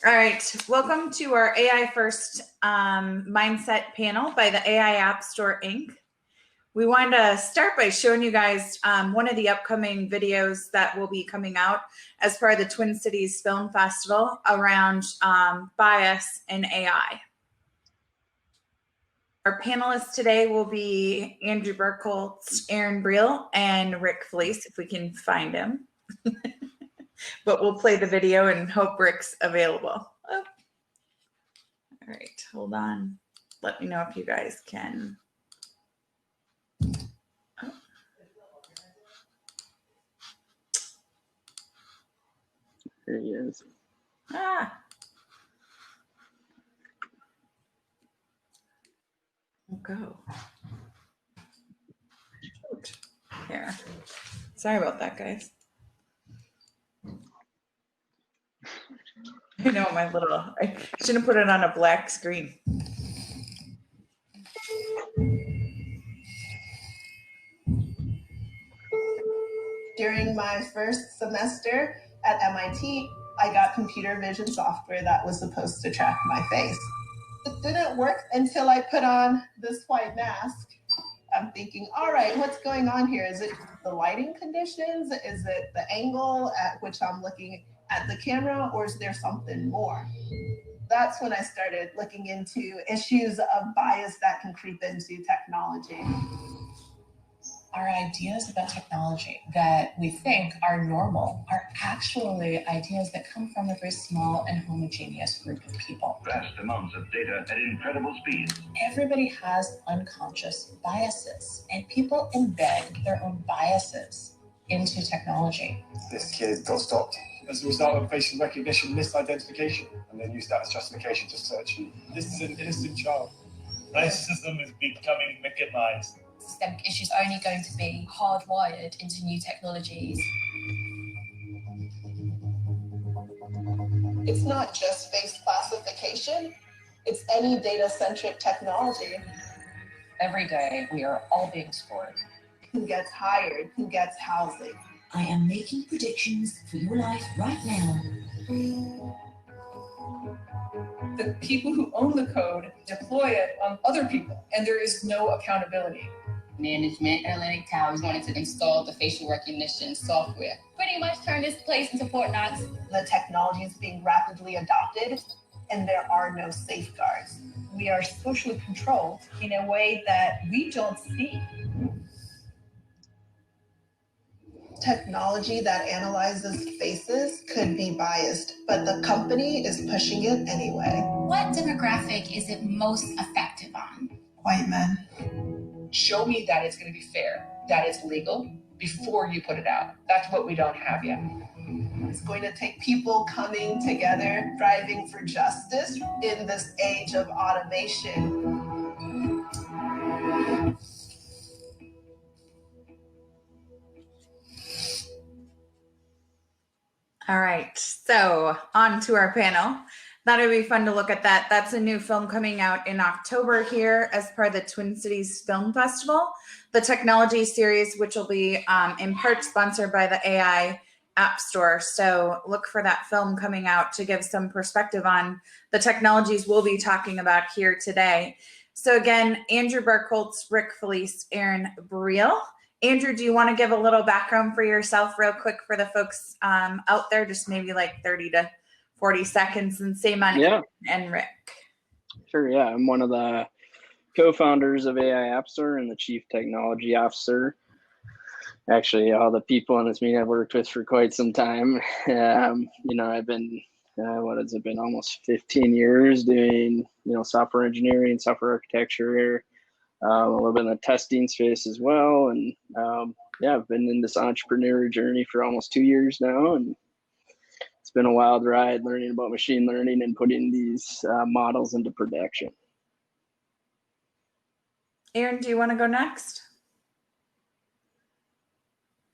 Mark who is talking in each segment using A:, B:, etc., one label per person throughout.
A: All right, welcome to our AI First Mindset panel by the AI App Store, Inc. We wanted to start by showing you guys one of the upcoming videos that will be coming out as part of the Twin Cities Film Festival around bias in AI. Our panelists today will be Andrew Birkholz, Aaron Briel, and Rick Faulise, if we can find him. But we'll play the video and hope Rick's available. Oh. All right, hold on. Let me know if you guys can. Oh.
B: There he is.
A: Ah. We'll go. Shoot. Here. Sorry about that, guys. I know I shouldn't put it on a black screen.
C: During my first semester at MIT, I got computer vision software that was supposed to track my face. It didn't work until I put on this white mask. I'm thinking, all right, what's going on here? Is it the lighting conditions? Is it the angle at which I'm looking at the camera, or is there something more? That's when I started looking into issues of bias that can creep into technology.
D: Our ideas about technology that we think are normal are actually ideas that come from a very small and homogeneous group of people.
E: Vast amounts of data at incredible speeds.
D: Everybody has unconscious biases, and people embed their own biases into technology.
F: This kid got stopped as a result of facial recognition misidentification, and then used that as justification to search you. This is an innocent child.
G: Racism is becoming mechanized.
H: Systemic issues are only going to be hardwired into new technologies.
C: It's not just face classification, it's any data-centric technology.
D: Every day, we are all being scored.
C: Who gets hired? Who gets housing?
I: I am making predictions for your life right now.
J: The people who own the code deploy it on other people, and there is no accountability.
K: Management analytic towers wanted to install the facial recognition software. Pretty much turn this place into Fort Knox.
C: The technology is being rapidly adopted, and there are no safeguards.
J: We are socially controlled in a way that we don't see.
C: Technology that analyzes faces could be biased, but the company is pushing it anyway.
H: What demographic is it most effective on?
C: White men.
J: Show me that it's going to be fair, that it's legal, before you put it out. That's what we don't have yet.
C: It's going to take people coming together, striving for justice in this age of automation.
A: All right, so on to our panel. Thought it'd be fun to look at that. That's a new film coming out in October here as part of the Twin Cities Film Festival, the technology series, which will be in part sponsored by the AI App Store. So look for that film coming out to give some perspective on the technologies we'll be talking about here today. So again, Andrew Birkholz, Rick Faulise, Aaron Briel. Andrew, do you want to give a little background for yourself real quick for the folks out there, just maybe like 30 to 40 seconds, and same on Aaron and Rick?
B: Sure, yeah. I'm one of the co-founders of AI App Store and the chief technology officer. Actually, all the people in this meeting I've worked with for quite some time. I've been, what has it been, almost 15 years doing, software engineering, software architecture, a little bit in the testing space as well. And I've been in this entrepreneur journey for almost 2 years now. And it's been a wild ride learning about machine learning and putting these models into production.
A: Aaron, do you want to go next?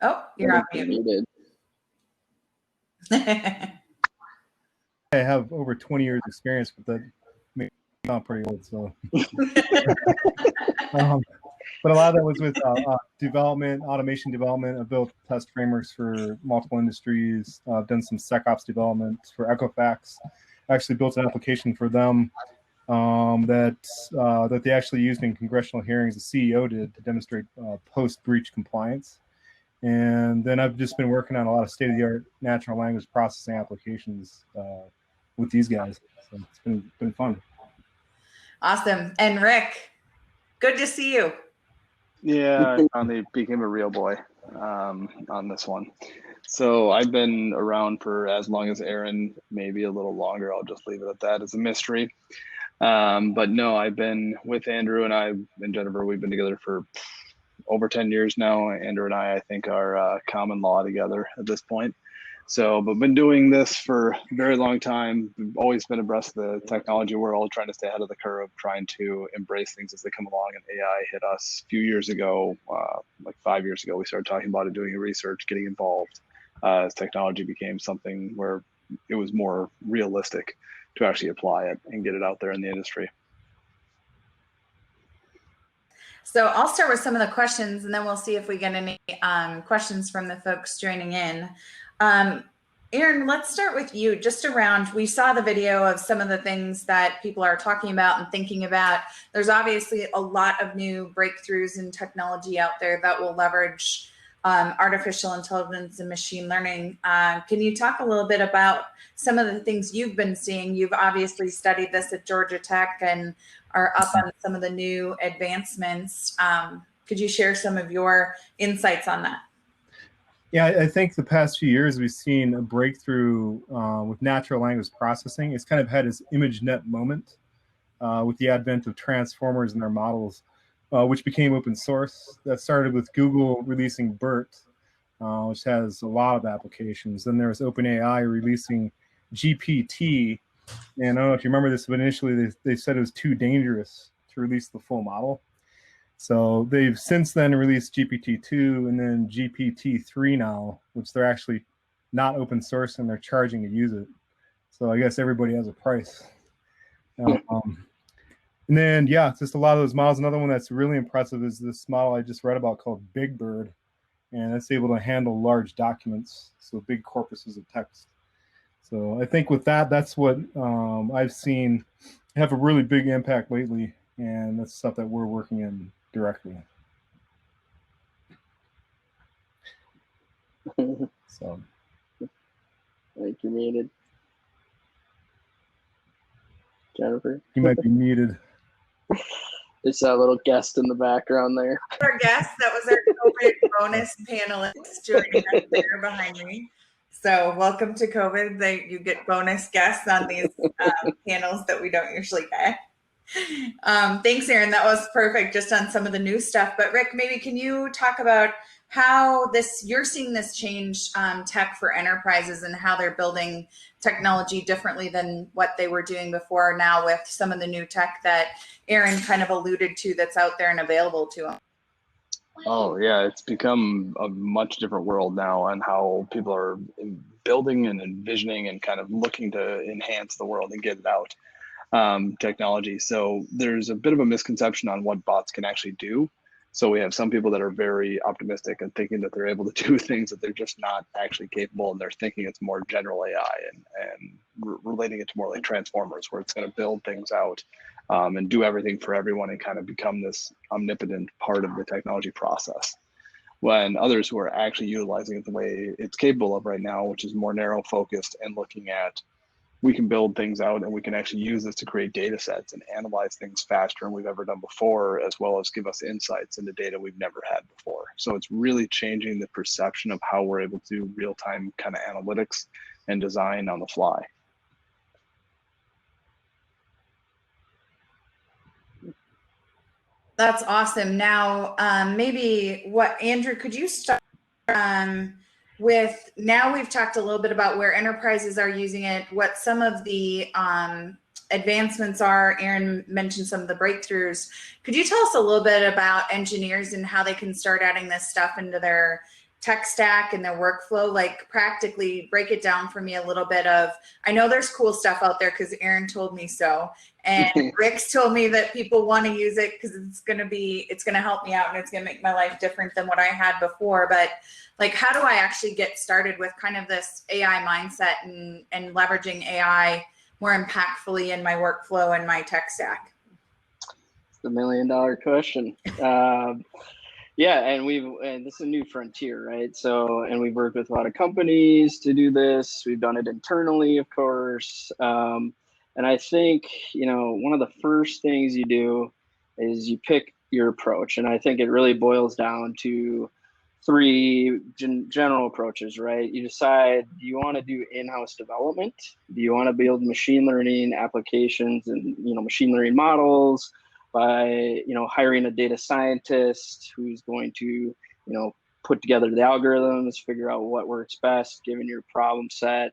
A: Oh, you're on mute.
L: I have over 20 years experience with that. Not pretty old, so. But a lot of that was with development, automation development. I've built test frameworks for multiple industries. I've done some SecOps development for Equifax. actually built an application for them that they actually used in congressional hearings. The CEO did to demonstrate post-breach compliance. And then I've just been working on a lot of state-of-the-art natural language processing applications with these guys. So it's been fun.
A: Awesome. And Rick, good to see you.
M: Yeah, I finally became a real boy on this one. So I've been around for as long as Aaron, maybe a little longer. I'll just leave it at that as a mystery. But no, I've been with Andrew and I and Jennifer. We've been together for over 10 years now. Andrew and I think, are common law together at this point. So, but been doing this for a very long time. We've always been abreast of the technology world, trying to stay ahead of the curve, trying to embrace things as they come along. And AI hit us a few years ago, like 5 years ago. We started talking about it, doing research, getting involved as technology became something where it was more realistic to actually apply it and get it out there in the industry.
A: So I'll start with some of the questions, and then we'll see if we get any questions from the folks joining in. Aaron, let's start with you. Just around, we saw the video of some of the things that people are talking about and thinking about. There's obviously a lot of new breakthroughs in technology out there that will leverage artificial intelligence and machine learning. Can you talk a little bit about some of the things you've been seeing? You've obviously studied this at Georgia Tech and are up on some of the new advancements. Could you share some of your insights on that?
L: Yeah, I think the past few years we've seen a breakthrough with natural language processing. It's kind of had its ImageNet moment with the advent of transformers and their models, which became open source. That started with Google releasing BERT, which has a lot of applications. Then there was OpenAI releasing GPT. And I don't know if you remember this, but initially they said it was too dangerous to release the full model. So they've since then released GPT-2 and then GPT-3 now, which they're actually not open source and they're charging to use it. So I guess everybody has a price. And then, yeah, just a lot of those models. Another one that's really impressive is this model I just read about called Big Bird, and it's able to handle large documents, so big corpuses of text. So I think with that, that's what I've seen have a really big impact lately, and that's stuff that we're working in directly. So,
B: I think you're muted, Jennifer.
L: You might be muted.
B: There's that little guest in the background there.
A: Our guest, that was our COVID bonus panelist joining us there behind me. So welcome to COVID. You get bonus guests on these panels that we don't usually get. Thanks, Aaron. That was perfect just on some of the new stuff. But Rick, maybe can you talk about how you're seeing this change tech for enterprises and how they're building technology differently than what they were doing before now with some of the new tech that Aaron kind of alluded to that's out there and available to them?
M: Oh yeah, it's become a much different world now on how people are building and envisioning and kind of looking to enhance the world and get it out. Technology. So there's a bit of a misconception on what bots can actually do. So we have some people that are very optimistic and thinking that they're able to do things that they're just not actually capable, and they're thinking it's more general AI and relating it to more like transformers, where it's going to build things out and do everything for everyone and kind of become this omnipotent part of the technology process. When others who are actually utilizing it the way it's capable of right now, which is more narrow focused and looking at, we can build things out and we can actually use this to create data sets and analyze things faster than we've ever done before, as well as give us insights into data we've never had before. So it's really changing the perception of how we're able to do real-time kind of analytics and design on the fly.
A: That's awesome. Now, Andrew, could you start with, now we've talked a little bit about where enterprises are using it, what some of the advancements are. Aaron mentioned some of the breakthroughs. Could you tell us a little bit about engineers and how they can start adding this stuff into their tech stack and their workflow? Like practically break it down for me a little bit of, I know there's cool stuff out there because Aaron told me so. And Rick's told me that people want to use it because it's going to help me out and it's going to make my life different than what I had before. But like, how do I actually get started with kind of this AI mindset and leveraging AI more impactfully in my workflow and my tech stack?
B: It's the $1 million question. Yeah, and this is a new frontier, right? So, and we've worked with a lot of companies to do this. We've done it internally, of course. And I think, one of the first things you do is you pick your approach. And I think it really boils down to three general approaches, right? You decide, do you want to do in-house development? Do you want to build machine learning applications and, machine learning models by, hiring a data scientist who's going to, put together the algorithms, figure out what works best given your problem set?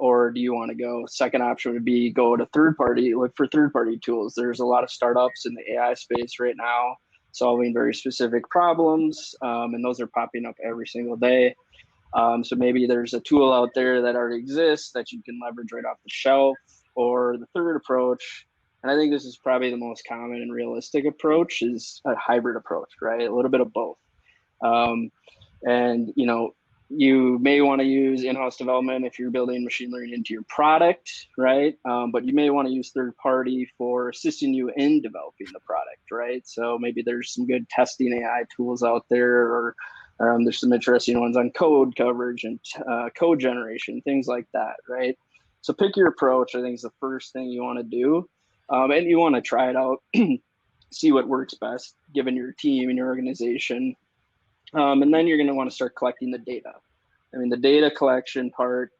B: Or do you want to go, second option would be go to look for third-party tools. There's a lot of startups in the AI space right now solving very specific problems, and those are popping up every single day. So maybe there's a tool out there that already exists that you can leverage right off the shelf. Or the third approach, and I think this is probably the most common and realistic approach, is a hybrid approach, right? A little bit of both. And you may want to use in-house development if you're building machine learning into your product, right? But you may want to use third party for assisting you in developing the product, right? So maybe there's some good testing AI tools out there, or there's some interesting ones on code coverage and code generation, things like that, right? So pick your approach, I think, is the first thing you want to do. And you want to try it out, see what works best given your team and your organization. And then you're going to want to start collecting the data. I mean, the data collection part,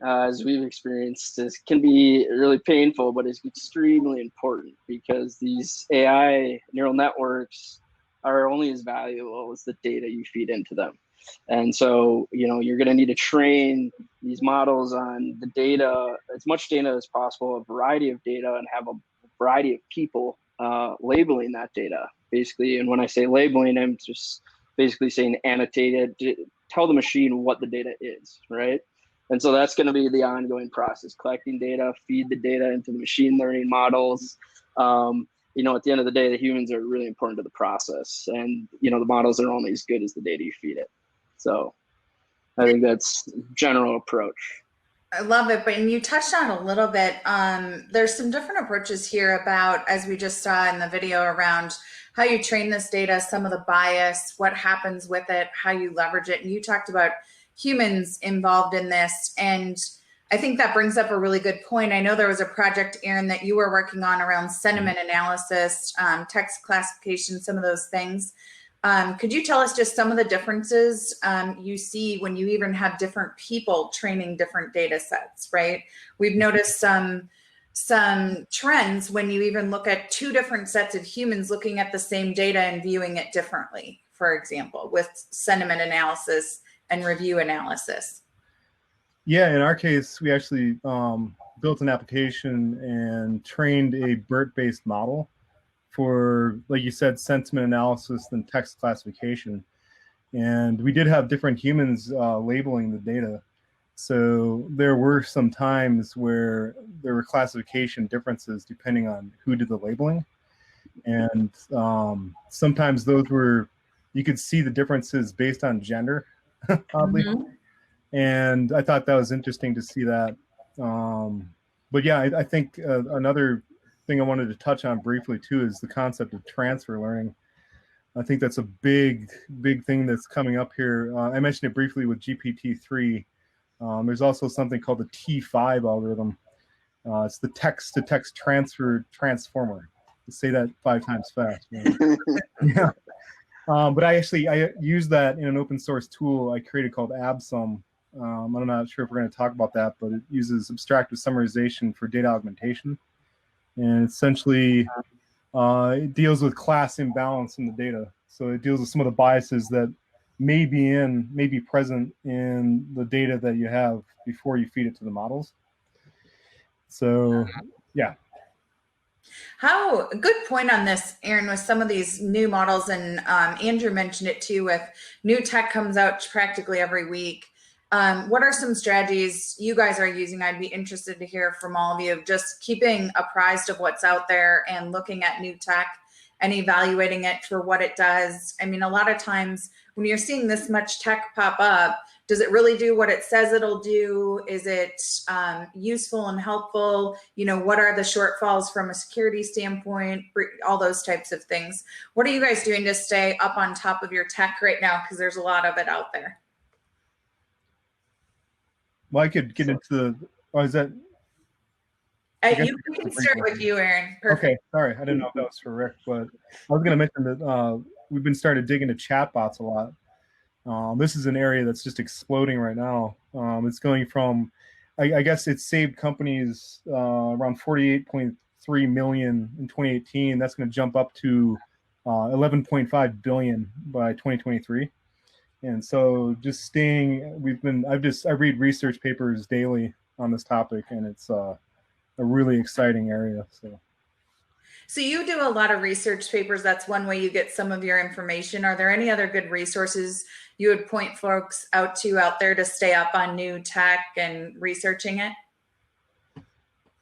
B: as we've experienced, can be really painful, but it's extremely important because these AI neural networks are only as valuable as the data you feed into them. And so, you're going to need to train these models on the data, as much data as possible, a variety of data, and have a variety of people labeling that data, basically. And when I say labeling, I'm just basically saying annotated, tell the machine what the data is, right? And so that's going to be the ongoing process, collecting data, feed the data into the machine learning models. At the end of the day, the humans are really important to the process, and, the models are only as good as the data you feed it. So I think that's general approach.
A: I love it. But you touched on a little bit, there's some different approaches here about, as we just saw in the video, around how you train this data, some of the bias, what happens with it, how you leverage it. And you talked about humans involved in this. And I think that brings up a really good point. I know there was a project, Aaron, that you were working on around sentiment analysis, text classification, some of those things. Could you tell us just some of the differences you see when you even have different people training different data sets, right? We've noticed some trends when you even look at two different sets of humans looking at the same data and viewing it differently, for example, with sentiment analysis and review analysis.
L: Yeah, in our case, we actually built an application and trained a BERT-based model for, like you said, sentiment analysis and text classification. And we did have different humans labeling the data. So there were some times where there were classification differences depending on who did the labeling. And sometimes those were, you could see the differences based on gender, oddly. Mm-hmm. And I thought that was interesting to see that. But yeah, I think another thing I wanted to touch on briefly too is the concept of transfer learning. I think that's a big thing that's coming up here. I mentioned it briefly with GPT-3. There's also something called the T5 algorithm. It's the text-to-text transformer. Let's say that 5 times fast. Yeah. But I use that in an open source tool I created called AbSum. I'm not sure if we're going to talk about that, but it uses abstractive summarization for data augmentation. And essentially, it deals with class imbalance in the data. So it deals with some of the biases that may be present in the data that you have before you feed it to the models. So, yeah.
A: Good point on this, Aaron, with some of these new models, and Andrew mentioned it too, with new tech comes out practically every week. What are some strategies you guys are using? I'd be interested to hear from all of you, just keeping apprised of what's out there and looking at new tech and evaluating it for what it does. I mean, a lot of times when you're seeing this much tech pop up, does it really do what it says it'll do? Is it useful and helpful? You know, what are the shortfalls from a security standpoint? All those types of things. What are you guys doing to stay up on top of your tech right now? Because there's a lot of it out there.
L: Well, I could get into the, is that?
A: We can start with you, Aaron. Perfect.
L: Okay, sorry. I didn't know if that was for Rick, but I was going to mention that we've been started digging into chatbots a lot. This is an area that's just exploding right now. It's going from, I guess it's saved companies around 48.3 million in 2018. That's going to jump up to 11.5 billion by 2023. And so just staying, I read research papers daily on this topic, and it's a really exciting area.
A: So you do a lot of research papers. That's one way you get some of your information. Are there any other good resources you would point folks out there to stay up on new tech and researching it?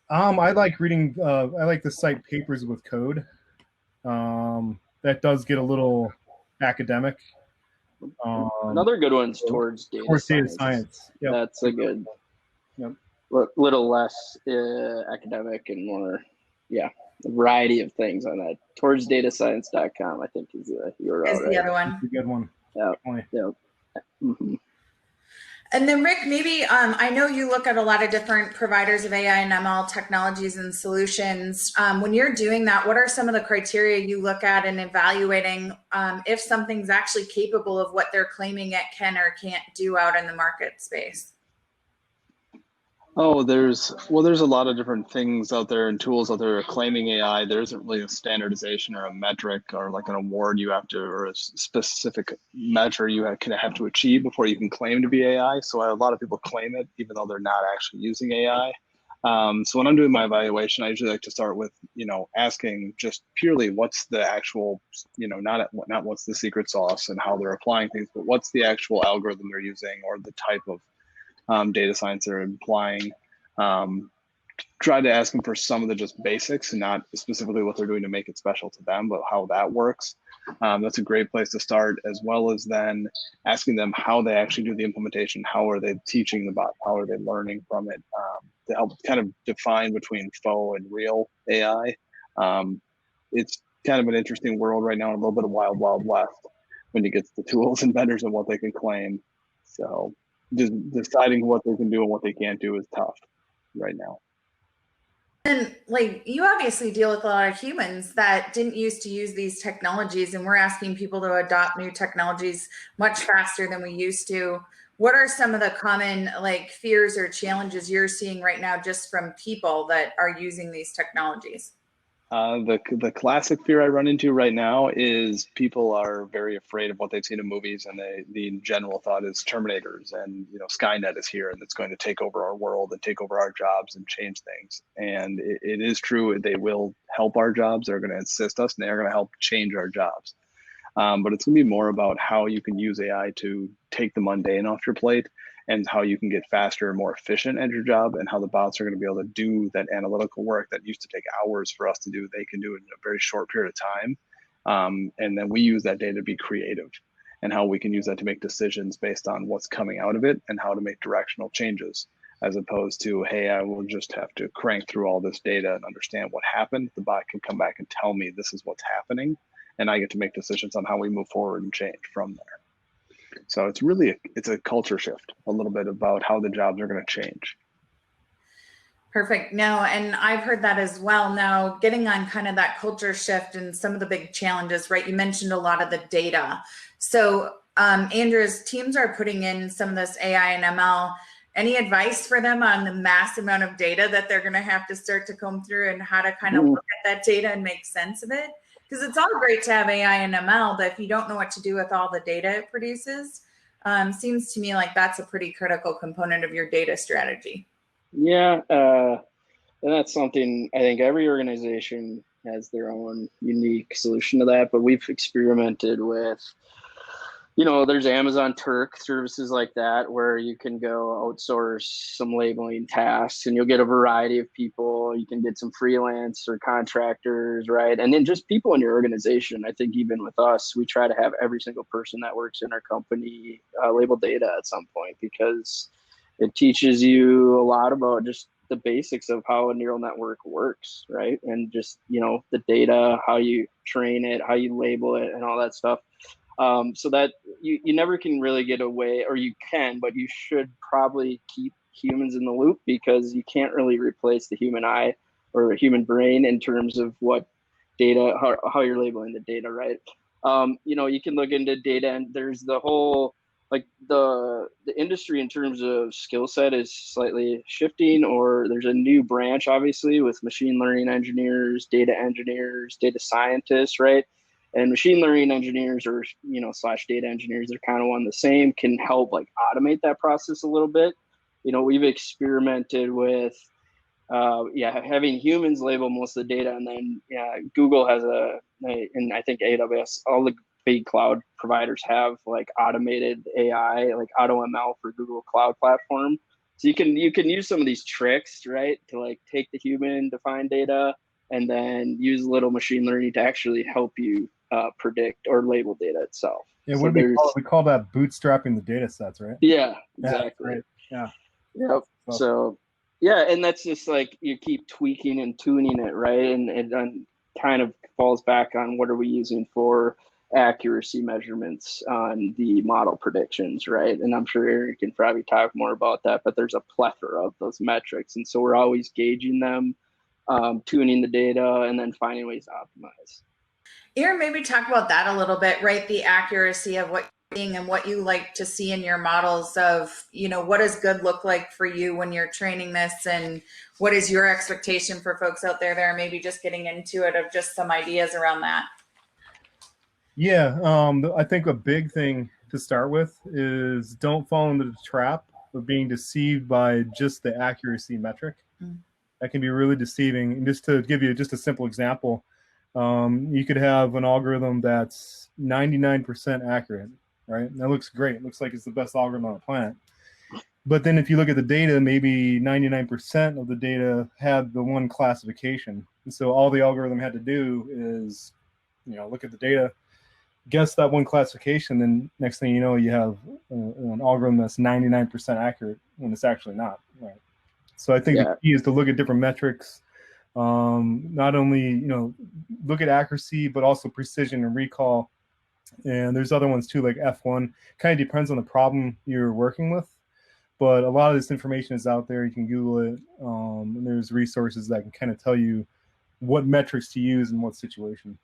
L: I like reading, I like the site Papers with Code. That does get a little academic.
B: Another good one's Towards Data Science.
L: Yep.
B: That's a good,
L: yep.
B: Little less academic and more, a variety of things on that. TowardsDataScience.com, I think, is the URL.
A: Is the other one.
L: That's a good one.
B: Yeah. Mm-hmm.
A: And then Rick, maybe, I know you look at a lot of different providers of AI and ML technologies and solutions. When you're doing that, what are some of the criteria you look at in evaluating if something's actually capable of what they're claiming it can or can't do out in the market space?
M: Oh, there's a lot of different things out there and tools out there that are claiming AI. There isn't really a standardization or a metric or like an award you have to, or a specific measure you have to achieve before you can claim to be AI. So a lot of people claim it even though they're not actually using AI. So when I'm doing my evaluation, I usually like to start with, asking just purely what's the actual, not what's the secret sauce and how they're applying things, but what's the actual algorithm they're using or the type of data science they're implying. Try to ask them for some of the just basics and not specifically what they're doing to make it special to them, but how that works. That's a great place to start, as well as then asking them how they actually do the implementation. How are they teaching the bot? How are they learning from it? To help kind of define between faux and real AI. It's kind of an interesting world right now, and a little bit of wild, wild west when you get to the tools and vendors and what they can claim. So just deciding what they can do and what they can't do is tough right now.
A: And like, you obviously deal with a lot of humans that didn't used to use these technologies, and we're asking people to adopt new technologies much faster than we used to. What are some of the common fears or challenges you're seeing right now just from people that are using these technologies?
M: The classic fear I run into right now is people are very afraid of what they've seen in movies, and the general thought is Terminators and Skynet is here and it's going to take over our world and take over our jobs and change things. And it is true, they will help our jobs. They're going to assist us and they're going to help change our jobs. But it's going to be more about how you can use AI to take the mundane off your plate, and how you can get faster and more efficient at your job, and how the bots are going to be able to do that analytical work that used to take hours for us to do. They can do it in a very short period of time. And then we use that data to be creative, and how we can use that to make decisions based on what's coming out of it and how to make directional changes, as opposed to, hey, I will just have to crank through all this data and understand what happened. The bot can come back and tell me this is what's happening, and I get to make decisions on how we move forward and change from there. So it's really it's a culture shift a little bit about how the jobs are going to change.
A: Perfect. No, and I've heard that as well. Now, getting on kind of that culture shift and some of the big challenges, right? You mentioned a lot of the data. So Andrew's teams are putting in some of this AI and ML. Any advice for them on the mass amount of data that they're going to have to start to comb through, and how to kind of look at that data and make sense of it? Because it's all great to have AI and ML, but if you don't know what to do with all the data it produces, seems to me like that's a pretty critical component of your data strategy.
B: Yeah, and that's something I think every organization has their own unique solution to that, but we've experimented with There's Amazon Turk services like that where you can go outsource some labeling tasks and you'll get a variety of people. You can get some freelance or contractors, right? And then just people in your organization. I think even with us, we try to have every single person that works in our company label data at some point because it teaches you a lot about just the basics of how a neural network works, right? And just, the data, how you train it, how you label it and all that stuff. So that you never can really get away, or you can, but you should probably keep humans in the loop because you can't really replace the human eye or the human brain in terms of what data, how you're labeling the data, right? You can look into data and there's the whole, like the industry in terms of skill set is slightly shifting, or there's a new branch, obviously, with machine learning engineers, data scientists, right? And machine learning engineers or slash data engineers, they're kind of one and the same, can help like automate that process a little bit. We've experimented with having humans label most of the data, and then Google has and I think AWS, all the big cloud providers have like automated AI, like AutoML for Google Cloud Platform. So you can use some of these tricks, right, to like take the human defined data and then use a little machine learning to actually help you predict or label data itself.
L: Yeah,
B: so
L: what do we call that? Bootstrapping the data sets, right?
B: Yeah, exactly.
L: Right. Yeah.
B: Yep. So yeah, and that's just like you keep tweaking and tuning it, right? And it kind of falls back on what are we using for accuracy measurements on the model predictions, right? And I'm sure Aaron can probably talk more about that, but there's a plethora of those metrics. And so we're always gauging them, tuning the data, and then finding ways to optimize.
A: Aaron, maybe talk about that a little bit, right? The accuracy of what you're seeing and what you like to see in your models of, what does good look like for you when you're training this, and what is your expectation for folks out there that are maybe just getting into it, of just some ideas around that?
L: Yeah, I think a big thing to start with is don't fall into the trap of being deceived by just the accuracy metric. That can be really deceiving. And just to give you just a simple example, you could have an algorithm that's 99% accurate, right? That looks great. It looks like it's the best algorithm on the planet. But then if you look at the data, maybe 99% of the data had the one classification. And so all the algorithm had to do is, look at the data, guess that one classification, then next thing you know, you have an algorithm that's 99% accurate when it's actually not, right? So I think the key is to look at different metrics. Not only look at accuracy, but also precision and recall. And there's other ones too, like F1. Kind of depends on the problem you're working with, but a lot of this information is out there. You can Google it, and there's resources that can kind of tell you what metrics to use in what situation.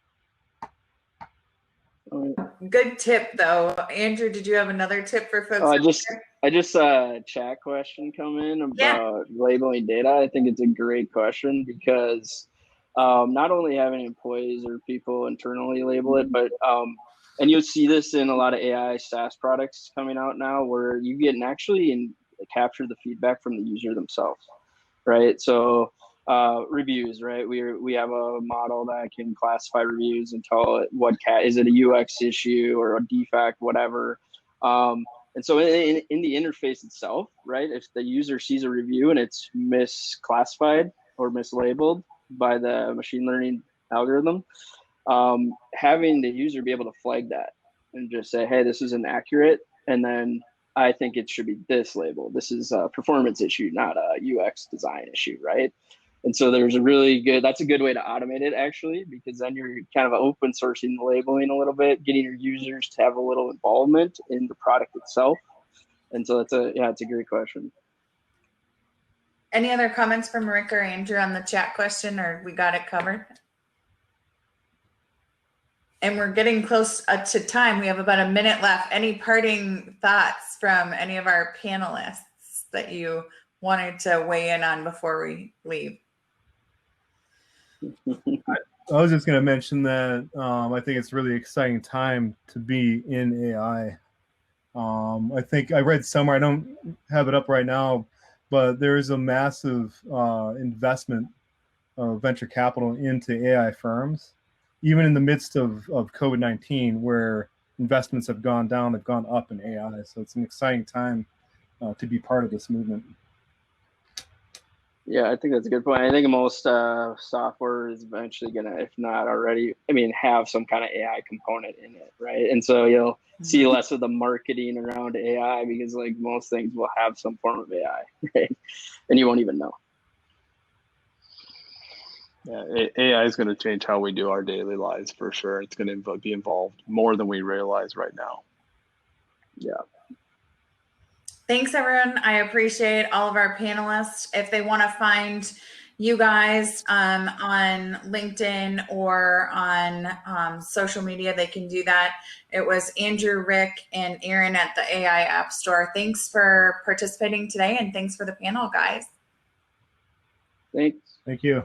A: Good tip, though. Andrew, did you have another tip for folks?
B: I just saw a chat question come in about labeling data. I think it's a great question because not only having employees or people internally label it, but and you'll see this in a lot of AI SaaS products coming out now, where you get and capture the feedback from the user themselves, right? So reviews, right? We have a model that can classify reviews and tell it is it a UX issue or a defect, whatever. And so in the interface itself, right, if the user sees a review and it's misclassified or mislabeled by the machine learning algorithm, having the user be able to flag that and just say, hey, this is inaccurate, and then I think it should be this label. This is a performance issue, not a UX design issue, right? And so that's a good way to automate it, actually, because then you're kind of open sourcing the labeling a little bit, getting your users to have a little involvement in the product itself. And so it's a great question.
A: Any other comments from Rick or Andrew on the chat question, or we got it covered? And we're getting close to time. We have about a minute left. Any parting thoughts from any of our panelists that you wanted to weigh in on before we leave?
L: I was just going to mention that I think it's a really exciting time to be in AI. I think I read somewhere, I don't have it up right now, but there is a massive investment of venture capital into AI firms, even in the midst of COVID-19, where investments have gone down, they've gone up in AI. So it's an exciting time to be part of this movement.
B: Yeah, I think that's a good point. I think most software is eventually going to, if not already, have some kind of AI component in it, right? And so you'll see less of the marketing around AI because like most things will have some form of AI, right? And you won't even know.
M: Yeah, AI is going to change how we do our daily lives for sure. It's going to be involved more than we realize right now.
B: Yeah.
A: Thanks, everyone. I appreciate all of our panelists. If they want to find you guys on LinkedIn or on social media, they can do that. It was Andrew, Rick, and Aaron at the AI App Store. Thanks for participating today, and thanks for the panel, guys.
B: Thanks.
L: Thank you.